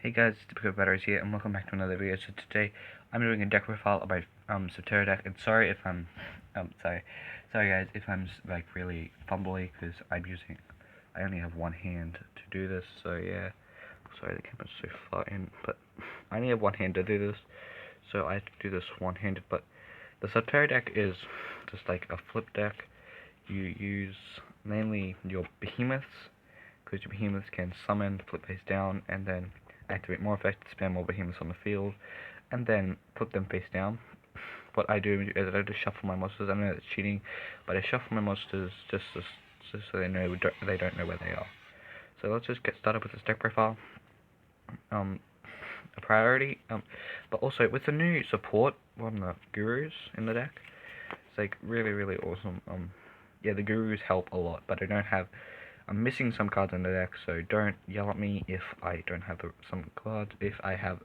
Hey guys, it's Typical Batteries here, and welcome back to another video. So today, I'm doing a deck profile about Subterror deck, and sorry if I'm, sorry guys if I'm like really fumbly, because I only have one hand to do this, so yeah, sorry the camera's so far in, but I only have one hand to do this, so I have to do this one-handed. But the Subterror deck is just like a flip deck. You use mainly your behemoths, because your behemoths can summon, flip face down, and then activate more effects, spam more behemoths on the field, and then put them face down. What I do is I just shuffle my monsters. I know it's cheating, but I shuffle my monsters just so they don't know where they are. So let's just get started with this deck profile. A priority, but also with the new support from the gurus in the deck, it's like really awesome. Yeah, the gurus help a lot, but I don't have. I'm missing some cards in the deck, so don't yell at me if I don't have some cards, if I have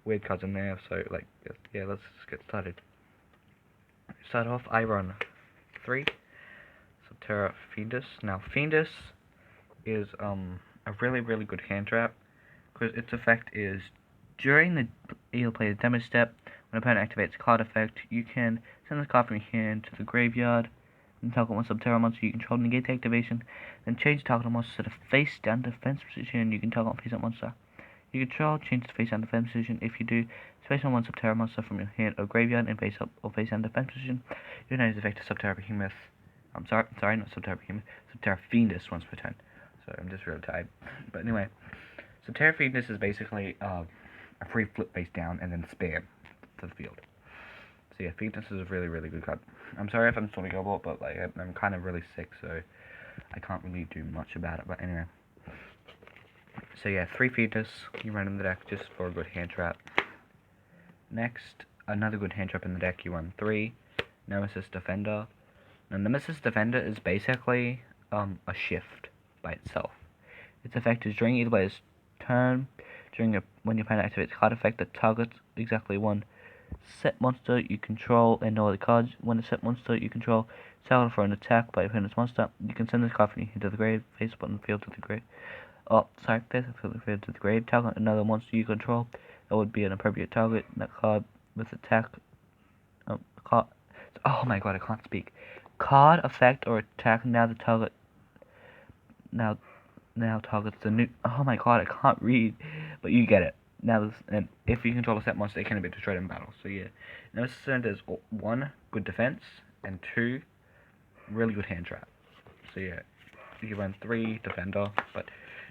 weird cards in there. So like, yeah, let's just get started. Start off, I run 3 Subterror Fiendus. Now Fiendus is a really good hand trap, because its effect is during the either player's damage step, when an opponent activates a card effect, you can send this card from your hand to the graveyard and target one Subterror monster you control, negate the activation, then change the target monster to the face down defense position, and you can target face up monster you control, change the face down defense position. If you do, space on one Subterror monster from your hand or graveyard and face up or face down defense position. You know the effect of Subterror Behemoth. I'm sorry, not Subterror Behemoth, Subterror Fiendus once per turn. So I'm just really tired. But anyway, Subterror Fiendus is basically a free flip face down and then spam to the field. So yeah, Fiendus is a really good card. I'm sorry if I'm talking a lot, but like I'm kind of really sick, so I can't really do much about it. But anyway. So yeah, 3 Fiendus you run in the deck just for a good hand trap. Next, another good hand trap in the deck, you run 3 Nemesis Defender. Now Nemesis Defender is basically a shift by itself. Its effect is during either player's turn, when your opponent activates a card effect that targets exactly one set monster you control and no other cards. When a set monster you control is targeted for an attack by your opponent's monster, you can send this card from your hand to the grave, face up on the field to the grave. Face up on the field to the grave. Target another monster you control that would be an appropriate target. That card with attack. Oh my god, I can't speak. Card effect or attack. Now the target. Now targets the new. Oh my god, I can't read, but you get it. And if you control a set monster, it can be destroyed in battle. So yeah, Nemesis Defender is 1 good defense and 2 really good hand trap. So yeah, you run 3 Defender, but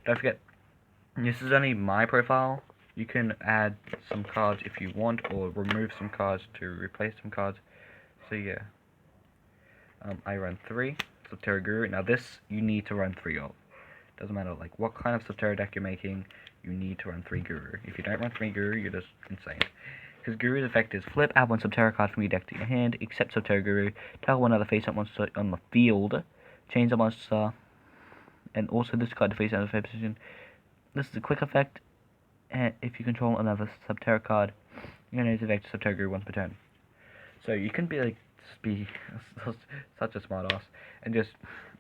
don't forget, this is only my profile. You can add some cards if you want, or remove some cards to replace some cards. So yeah, I run 3 Subterror Guru. Now this you need to run 3 of. Doesn't matter like what kind of Subterror deck you're making, you need to run 3 Guru. If you don't run 3 Guru, you're just insane. Because Guru's effect is flip, add 1 Subterror card from your deck to your hand, except Subterror Guru, target one other face-up monster on the field, change the monster, and also discard the face-up defense position. This is a quick effect, and if you control another Subterror card, you're going to use the effect of Subterror Guru once per turn. So you can be such a smart ass, and just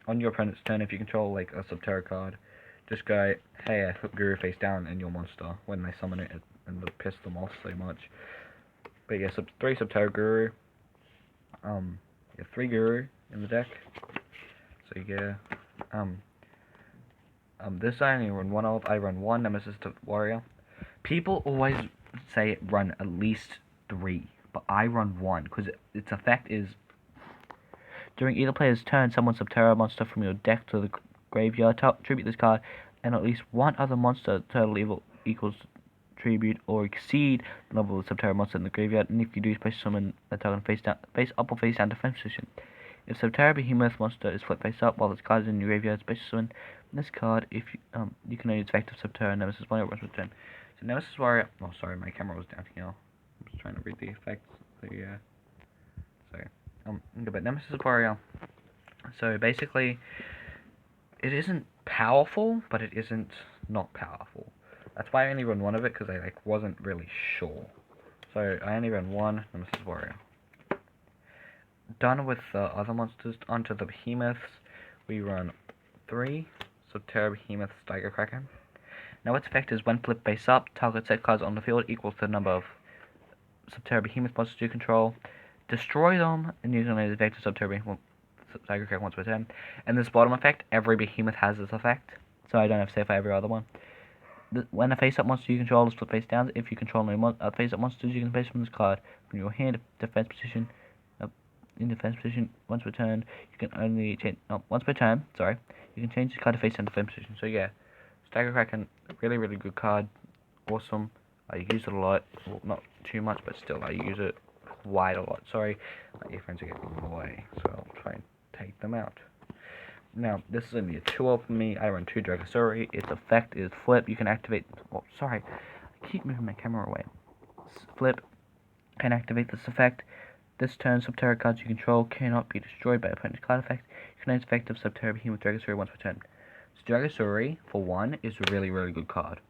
on your opponent's turn, if you control like a Subterror card, just go, hey, I put Guru face down in your monster when they summon it, and it'll piss them off so much. But yeah, 3 Subterror Guru, yeah, 3 Guru in the deck. So yeah, this I only run 1 of. I run 1 Nemesis Warrior. People always say run at least 3, but I run 1 because its effect is during either player's turn, summon Subterror monster from your deck to the graveyard, tribute this card, and at least 1 other monster total level equals tribute or exceed the level of the Subterror monster in the graveyard. And if you do, special summon the target face up or face down defense position. If Subterror Behemoth monster is flipped face up while this card is in your graveyard, special summon this card. If you can only use effect of Subterror Nemesis Warrior once per turn. So Nemesis Warrior. Oh, sorry, my camera was down here. I'm just trying to read the effects. So yeah. So but Nemesis Warrior. So basically, it isn't powerful, but it isn't not powerful. That's why I only run 1 of it, because I wasn't really sure. So I only run 1 Nemesis Warrior. Done with the other monsters, onto the behemoths. We run 3 Subterror Behemoth Steiger Kraken. Now its effect is when flipped face up, target set cards on the field equals to the number of Subterror Behemoth monsters you control. Destroy them, and using the effect of Subterror Behemoth once per turn. And this bottom effect, every Behemoth has this effect, so I don't have to say for every other one. When a face-up monster you control is flipped face down, if you control no face-up monsters, you can place from this card from your hand defense position. In defense position once per turn, you can only change once per turn. Sorry, you can change the card to face down defense position. So yeah, Stagger Kraken, really good card, awesome. I use it a lot, well, not too much, but still I use it quite a lot. Sorry, my earphones are getting in the way, so I'll try and take them out. Now, this is only a 2-0 for me. I run 2 Dragosauri. Its effect is flip. You can activate... Oh, sorry. I keep moving my camera away. Flip. Can activate this effect. This turn, Subterror cards you control cannot be destroyed by opponent's card effect. You can use effect of Subterror Behemoth Dragosauri once per turn. So Dragosauri, for 1, is a really good card.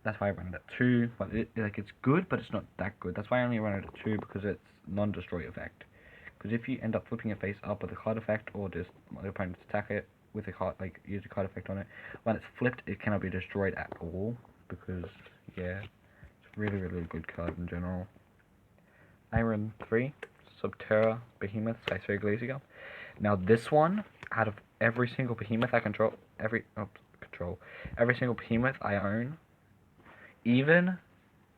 That's why I run it at 2. But it's good, but it's not that good. That's why I only run it at 2, because it's non-destroy effect. Because if you end up flipping a face up with a card effect, or just my opponent attack it with a card, like use a card effect on it, when it's flipped, it cannot be destroyed at all. Because yeah, it's really good card in general. I run 3 Subterror Behemoth Size Glacier. Now this one, out of every single Behemoth I control, every single Behemoth I own, even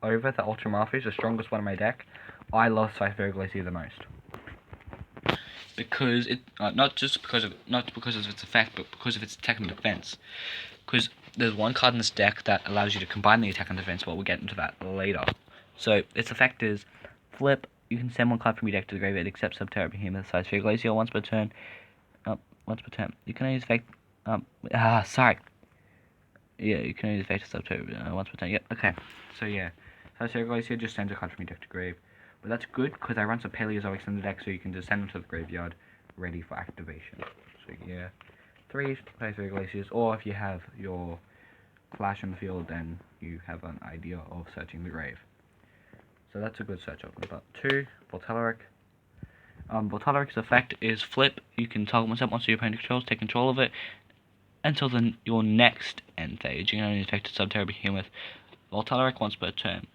over the Ultramarthus, the strongest one in my deck, I love Size Glacier the most. Because it not because of its effect, but because of its attack and defense. Because there's one card in this deck that allows you to combine the attack and defense, but we'll get into that later. So its effect is flip. You can send one card from your deck to the graveyard except Subterror Behemoth Size Glacier once per turn. You can use effect. Sorry. Yeah, you can use effect of Subterror once per turn. Yep. Okay. So yeah, Size Glacier just sends a card from your deck to grave. But that's good, because I run some Paleozoics in the deck, so you can just send them to the graveyard, ready for activation. So yeah, 3 Paleozoic Glaciers, or if you have your Flash in the field, then you have an idea of searching the grave. So that's a good search opener. But 2, Voltelleric. Voltelleric's effect is flip. You can target one monster your opponent controls, take control of it, until your next end phase. You can only affect a Subterror Behemoth Voltelleric once per turn.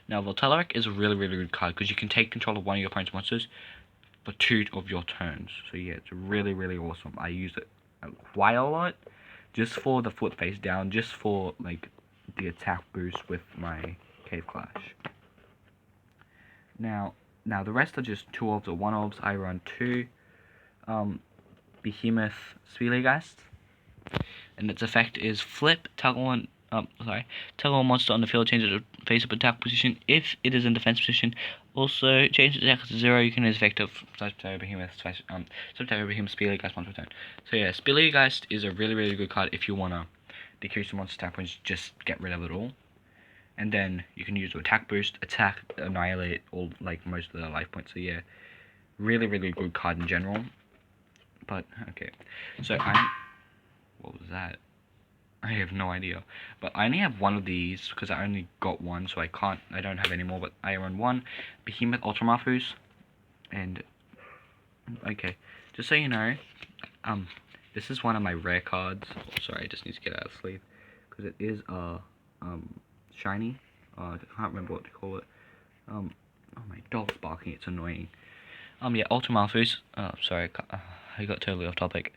Now, Voltelleric is a really good card, because you can take control of one of your opponent's monsters for 2 of your turns. So yeah, it's really awesome. I use it quite a lot, just for the flip face down, just for like the attack boost with my Cave Clash. Now the rest are just 2-ofs or 1-ofs. I run 2 Behemoth Spelegeist, and its effect is flip. Target one monster on the field changes its face-up attack position if it is in defense position. Also, change its attack to 0. You can use effect of Subterror Behemoth Spelegeist once per turn. So yeah, Spelegeist is a really good card if you wanna decrease the monster's attack points, just get rid of it all. And then you can use the attack boost, attack, annihilate all, like most of the life points. So yeah, really good card in general. But okay, so what was that? I have no idea. But I only have one of these because I only got one, so I don't have any more. But I run 1 Behemoth Ultramarthus, and okay, just so you know, this is one of my rare cards. Oh, sorry, I just need to get out of sleep because it is shiny. I can't remember what to call it. Oh, my dog's barking. It's annoying. Yeah, Ultramarthus. Sorry, I got totally off topic.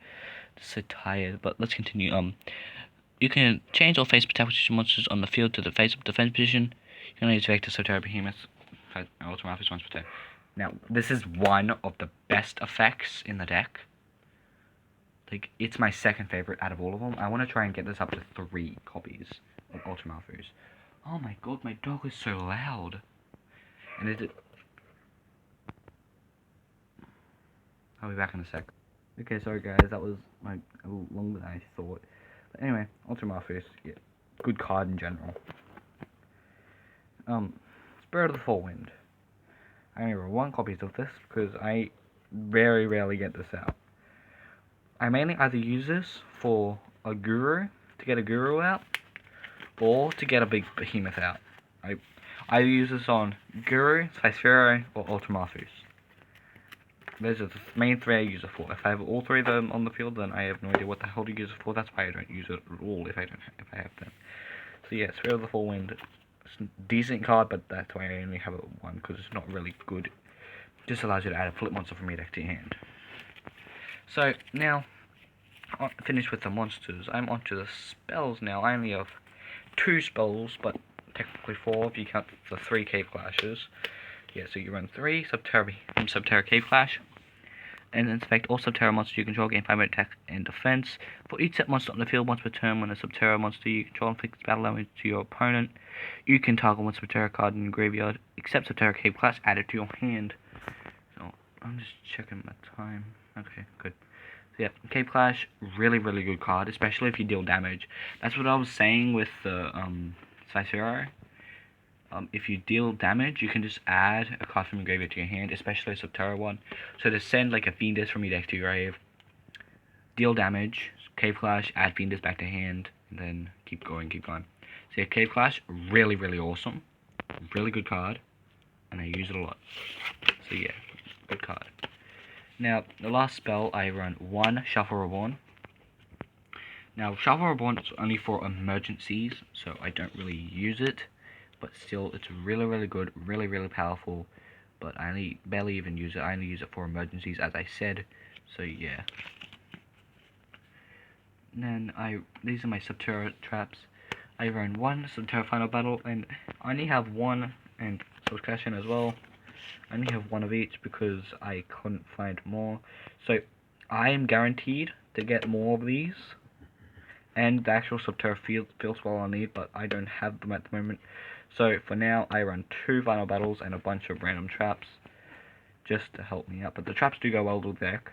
Just so tired. But let's continue. You can change all face attack position monsters on the field to the face-up defense position. You can only use effect of Subterror Behemoth Ultramarthus once per turn. Now, this is one of the best effects in the deck. Like, it's my second favorite out of all of them. I want to try and get this up to 3 copies of Ultramarthus. Oh my god, my dog is so loud. And I'll be back in a sec. Okay, sorry guys, that was a little longer than I thought. But anyway, Ultramarthus, yeah, good card in general. Spirit of the Forewind. I only run 1 copy of this because I very rarely get this out. I mainly either use this for a Guru, to get a Guru out, or to get a big Behemoth out. I use this on Guru, Subterror, or Ultramarthus. Those are the main 3 I use it for. If I have all 3 of them on the field, then I have no idea what the hell to use it for. That's why I don't use it at all if I have them. So yeah, Sphere of the Four Wind. It's a decent card, but that's why I only have it one, because it's not really good. Just allows you to add a flip monster from your deck to your hand. So now, finished with the monsters. I'm onto the spells now. I only have 2 spells, but technically 4 if you count the 3 Cave Clashes. Yeah, so you run 3 Subterror from Subterror Cave Clash. And in effect, all Subterror monsters you control gain 5 attack and defense. For each set monster on the field once per turn, when a Subterror monster you control inflicts battle damage to your opponent, you can target one Subterror card in your graveyard, except Subterror Cave Clash added to your hand. So, I'm just checking my time. Okay, good. So yeah, Cave Clash, really good card, especially if you deal damage. That's what I was saying with the Subterror. If you deal damage, you can just add a card from your graveyard to your hand, especially a Subterror one. So to send like a Fiendus from your deck to your grave, deal damage, Cave Clash, add Fiendus back to hand, and then keep going. So yeah, Cave Clash, really awesome. Really good card, and I use it a lot. So yeah, good card. Now, the last spell, I run 1 Shuffle Reborn. Now, Shuffle Reborn is only for emergencies, so I don't really use it. But still, it's really good, really powerful. But I only barely even use it. I only use it for emergencies, as I said. So yeah. And then these are my Subterror traps. I run 1 Subterror Final Battle, and I only have 1 and Subcassion as well. I only have 1 of each because I couldn't find more. So I am guaranteed to get more of these. And the actual Subterror field spell I need, but I don't have them at the moment. So for now, I run 2 Final Battles and a bunch of random traps, just to help me out. But the traps do go well with the deck,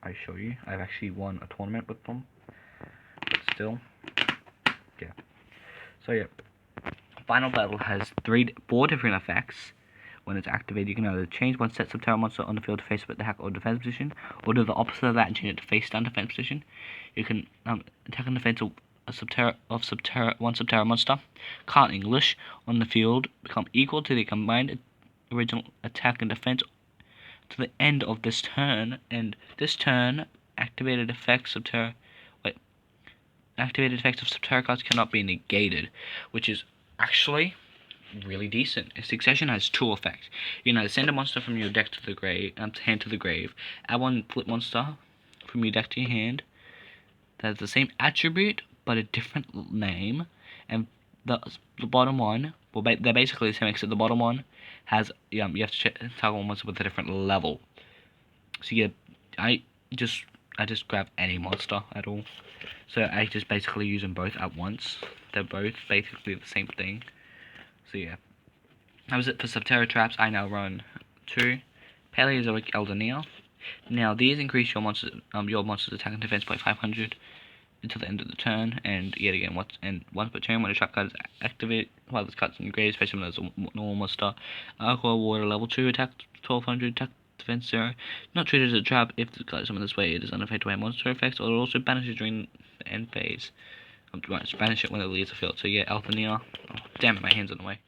I show you. I've actually won a tournament with them, but still, yeah. So yeah, Final Battle has 4 different effects. When it's activated, you can either change one set Subterror monster on the field to face up at the attack or defense position, or do the opposite of that and change it to face down defense position. You can attack and defense one Subterror monster, card English, on the field become equal to the combined original attack and defense to the end of this turn, and this turn activated effects of Subterror cards cannot be negated, which is actually really decent. Succession has 2 effects. You can either send a monster from your deck to the hand to the grave, add 1 flip monster from your deck to your hand that has the same attribute but a different name, and the bottom one, well, they're basically the same except the bottom one has you have to target one monster with a different level. So yeah, I just grab any monster at all. So I just basically use them both at once. They're both basically the same thing. So yeah, that was it for Subterror traps. I now run 2 Paleozoic Elderneer. Now these increase your monster's attack and defense by 500 until the end of the turn, and yet again, once per turn when a trap card is activated while this card's in your grave, especially when there's a normal monster. Aqua Water level 2 attack 1200, attack defense 0. Not treated as a trap if the card is summoned this way. It is unaffected by monster effects, or it also banishes during the end phase. Banish it when it leaves the field. So yeah, Elderneer. Oh, damn it, my hand's in the way.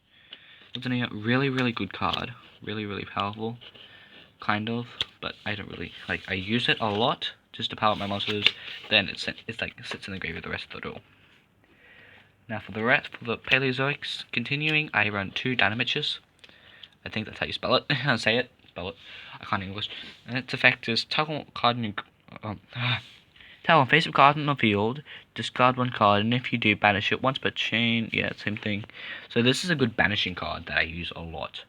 Elderneer, really good card. Really powerful. Kind of, but I don't really I use it a lot just to power up my monsters. Then it sits in the graveyard the rest of the duel. Now for the Paleozoics, continuing, I run 2 Dynamiches. I think that's how you spell it. Say it, spell it. I can't English. And its effect is toggle card in your tell on face of card on the field, discard 1 card, and if you do, banish it once per chain. Yeah, same thing. So this is a good banishing card that I use a lot.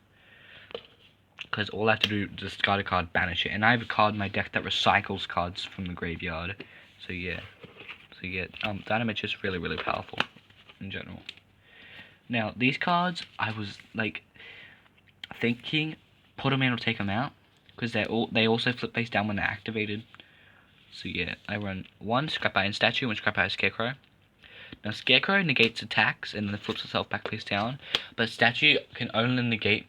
Because all I have to do is discard a card, banish it. And I have a card in my deck that recycles cards from the graveyard. So yeah. Dynamite is really powerful in general. Now, these cards, I was like thinking, put them in or take them out. Because they also flip face down when they're activated. So yeah, I run 1 Scrap Iron Statue and Scrap Iron Scarecrow. Now, Scarecrow negates attacks and then flips itself back face down. But Statue can only negate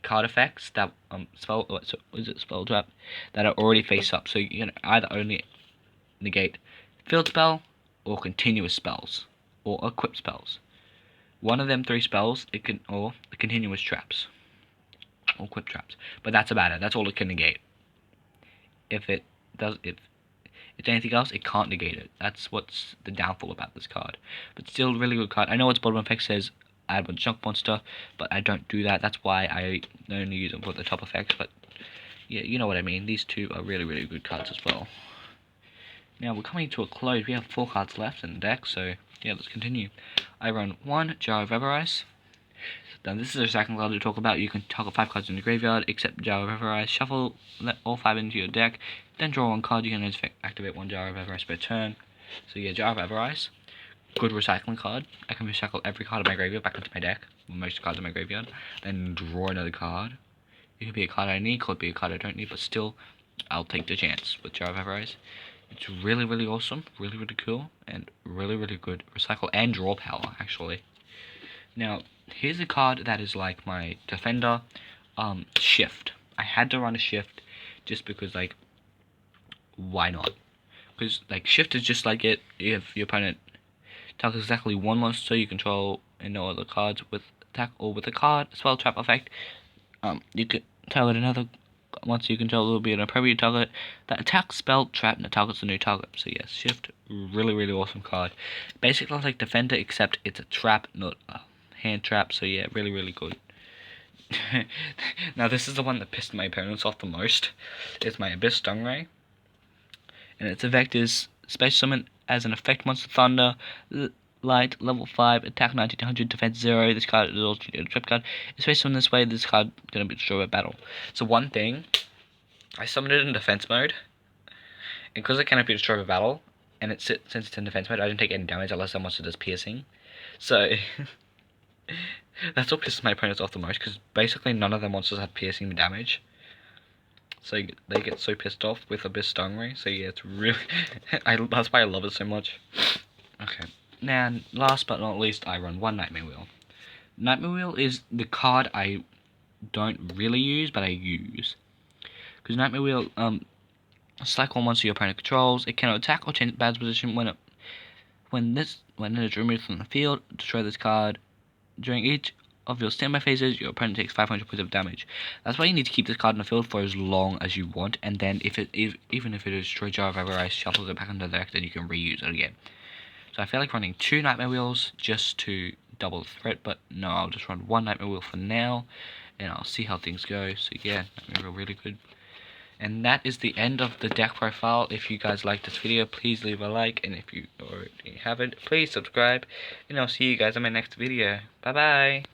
card effects that spell trap that are already face up, so you can either only negate field spell or continuous spells or equip spells. One of them 3 spells or the continuous traps or equip traps, but that's about it. That's all it can negate. If it's anything else, it can't negate it. That's what's the downfall about this card. But still, really good card. I know its bottom effect says add one junk monster, but I don't do that. That's why I only use them for the top effects. But yeah, you know what I mean. These two are really, really good cards as well. Now we're coming to a close. We have 4 cards left in the deck, so yeah, let's continue. I run 1 Jar of Everice. Now this is a second card to talk about. You can target 5 cards in the graveyard, except Jar of Everice. Shuffle all 5 into your deck, then draw 1 card. You can activate 1 Jar of Everice per turn. So yeah, Jar of Everice, good recycling card. I can recycle every card in my graveyard back into my deck, most cards in my graveyard, then draw another card. It could be a card I need, could be a card I don't need, but still, I'll take the chance with Jar of Everice. It's really, really awesome, really, really cool, and really, really good recycle and draw power, actually. Now, here's a card that is like my defender, Shift. I had to run a Shift just because, like, why not? Because, like, Shift is just like it if your opponent targets exactly 1 monster you control and no other cards with attack or with a card, spell trap effect. You could target another monster you control will be an appropriate target that attacks, spell, trap, and targets a new target. So yes, Shift, really, really awesome card. Basically like Defender, except it's a trap, not a hand trap. So yeah, really, really good. Now this is the one that pissed my opponents off the most. It's my Abyss Stingray, and its effect is Special Summon as an effect monster Thunder. Light, level 5, attack 90 to 100, defense 0. This card is also a trap card. It's based on this way, this card is going to be destroyed by battle. So one thing, I summoned it in defense mode, and because it cannot be destroyed by battle, and since it's in defense mode, I didn't take any damage unless the monster does piercing. So, that's what pisses my opponents off the most, because basically none of their monsters have piercing damage. So they get so pissed off with Abyss Stingray. So yeah, it's really, that's why I love it so much. Okay. Now, last but not least, I run 1 Nightmare Wheel. Nightmare Wheel is the card I don't really use, but I use. Because Nightmare Wheel, select one monster your opponent controls. It cannot attack or change battle position when it is removed from the field. Destroy this card. During each of your standby phases, your opponent takes 500 points of damage. That's why you need to keep this card in the field for as long as you want, and then even if it is destroyed Jar of Everice, shuffles it back into the deck, then you can reuse it again. So I feel like running 2 Nightmare Wheels just to double the threat, but no, I'll just run 1 Nightmare Wheel for now, and I'll see how things go. So yeah, Nightmare Wheel really good. And that is the end of the deck profile. If you guys liked this video, please leave a like, and if you already haven't, please subscribe, and I'll see you guys in my next video. Bye bye!